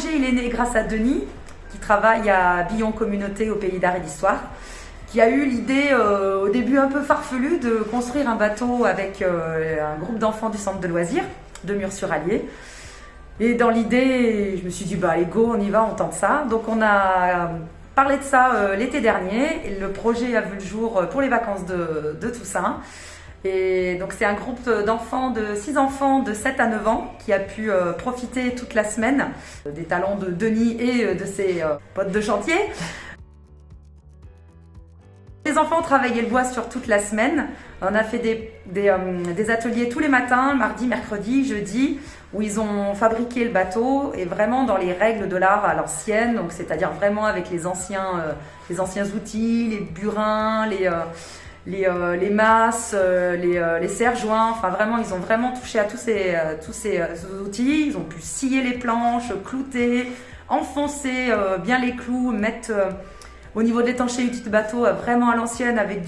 projet, il est né grâce à Denis, qui travaille à Billon Communauté au Pays d'Art et d'Histoire, qui a eu l'idée au début un peu farfelue de construire un bateau avec un groupe d'enfants du centre de loisirs de Murs-sur-Allier. Et dans l'idée, je me suis dit, bah allez go, on y va, on tente ça. Donc on a parlé de ça l'été dernier, et le projet a vu le jour pour les vacances de Toussaint. Et donc c'est un groupe d'enfants, de 6 enfants de 7 à 9 ans qui a pu profiter toute la semaine des talents de Denis et de ses potes de chantier. Les enfants ont travaillé le bois sur toute la semaine. On a fait des ateliers tous les matins, mardi, mercredi, jeudi, où ils ont fabriqué le bateau et vraiment dans les règles de l'art à l'ancienne, donc c'est-à-dire vraiment avec les anciens outils, les burins, les masses, les serre-joints. Enfin vraiment, ils ont vraiment touché à tous ces outils. Ils ont pu scier les planches, clouter, enfoncer bien les clous, mettre au niveau de l'étanchéité du bateau vraiment à l'ancienne avec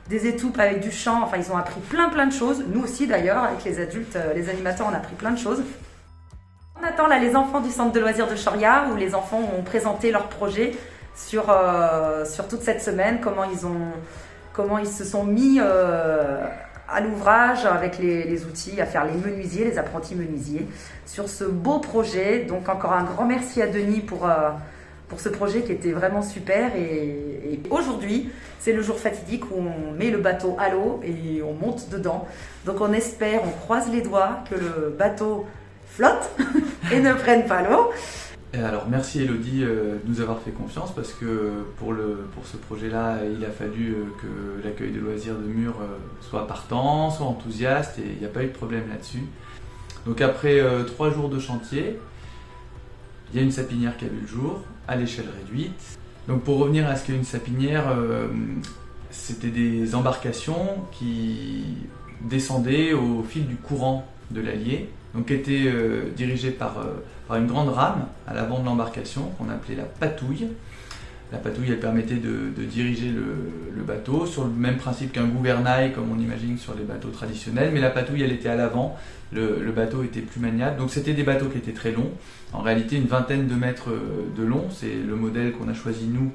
des étoupes, avec du chant. Enfin, ils ont appris plein de choses. Nous aussi d'ailleurs, avec les adultes, les animateurs, on a appris plein de choses. On attend là les enfants du centre de loisirs de Choria, où les enfants ont présenté leur projet sur toute cette semaine, comment ils se sont mis à l'ouvrage avec les outils, à faire les menuisiers, les apprentis menuisiers, sur ce beau projet. Donc encore un grand merci à Denis pour ce projet qui était vraiment super. Et aujourd'hui, c'est le jour fatidique où on met le bateau à l'eau et on monte dedans. Donc on espère, on croise les doigts que le bateau flotte et ne prenne pas l'eau. Alors merci Elodie de nous avoir fait confiance, parce que pour ce projet-là, il a fallu que l'accueil de loisirs de Murs soit partant, soit enthousiaste, et il n'y a pas eu de problème là-dessus. Donc après 3 jours de chantier, il y a une sapinière qui a vu le jour à l'échelle réduite. Donc pour revenir à ce qu'est une sapinière, c'était des embarcations qui descendaient au fil du courant de l'Allier, donc qui étaient dirigées par une grande rame à l'avant de l'embarcation qu'on appelait la patouille. La patouille, elle permettait de diriger le bateau sur le même principe qu'un gouvernail, comme on imagine sur les bateaux traditionnels, mais la patouille, elle était à l'avant, le bateau était plus maniable. Donc c'était des bateaux qui étaient très longs, en réalité une vingtaine de mètres de long, c'est le modèle qu'on a choisi nous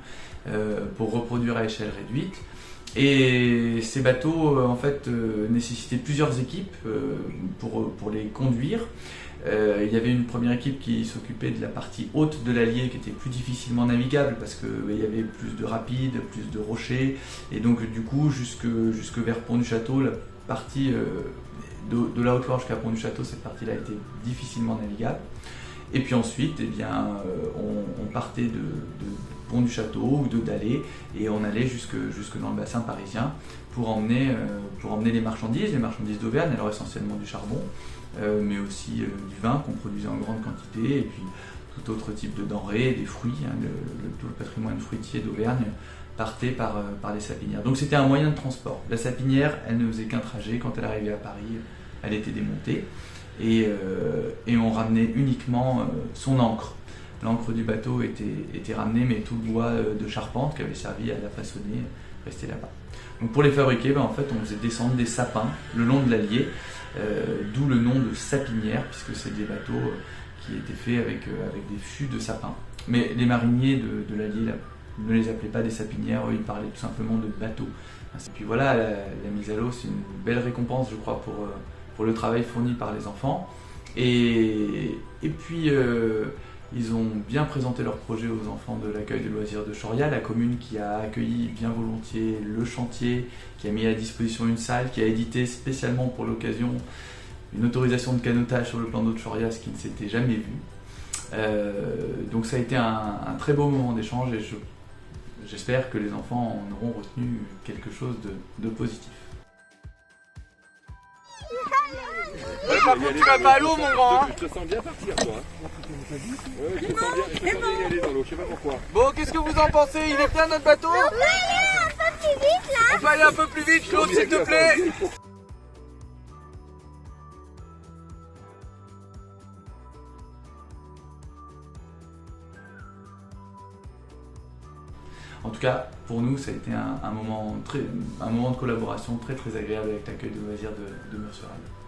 pour reproduire à échelle réduite. Et ces bateaux en fait nécessitaient plusieurs équipes pour les conduire. Il y avait une première équipe qui s'occupait de la partie haute de l'Allier, qui était plus difficilement navigable parce qu'il y avait plus de rapides, plus de rochers, et donc du coup jusque vers Pont-du-Château, la partie de la Haute-Loire jusqu'à Pont-du-Château, cette partie-là était difficilement navigable. Et puis ensuite, eh bien, on partait de Pont-du-Château ou de Dallé, et on allait jusque dans le bassin parisien pour emmener les marchandises d'Auvergne, alors essentiellement du charbon, mais aussi du vin qu'on produisait en grande quantité, et puis tout autre type de denrées, des fruits, tout le patrimoine fruitier d'Auvergne partait par les sapinières. Donc c'était un moyen de transport. La sapinière, elle ne faisait qu'un trajet. Quand elle arrivait à Paris, elle était démontée, et on ramenait uniquement son ancre. L'ancre du bateau était ramenée, mais tout le bois de charpente qui avait servi à la façonner restait là-bas. Donc pour les fabriquer, en fait, on faisait descendre des sapins le long de l'Allier, d'où le nom de sapinière, puisque c'est des bateaux qui étaient faits avec des fûts de sapin. Mais les mariniers de l'Allier ne les appelaient pas des sapinières, eux, ils parlaient tout simplement de bateaux. Et puis voilà, la mise à l'eau, c'est une belle récompense, je crois, pour le travail fourni par les enfants. Et puis, ils ont bien présenté leur projet aux enfants de l'accueil de loisirs de Choria, la commune qui a accueilli bien volontiers le chantier, qui a mis à disposition une salle, qui a édité spécialement pour l'occasion une autorisation de canotage sur le plan d'eau de Choria, ce qui ne s'était jamais vu. Donc ça a été un très beau moment d'échange, et j'espère que les enfants en auront retenu quelque chose de positif. Par contre, tu vas pas à l'eau, mon grand. Je te sens bien partir, toi. Ouais, je te sens bien y aller dans l'eau, je sais pas pourquoi. Bon, qu'est-ce que vous en pensez? Il est bien notre bateau? On peut aller un peu plus vite là. On peut aller un peu plus vite, Claude, s'il te plaît. En tout cas, pour nous, ça a été un moment de collaboration très agréable avec l'accueil de loisirs de Murs-sur-Allier.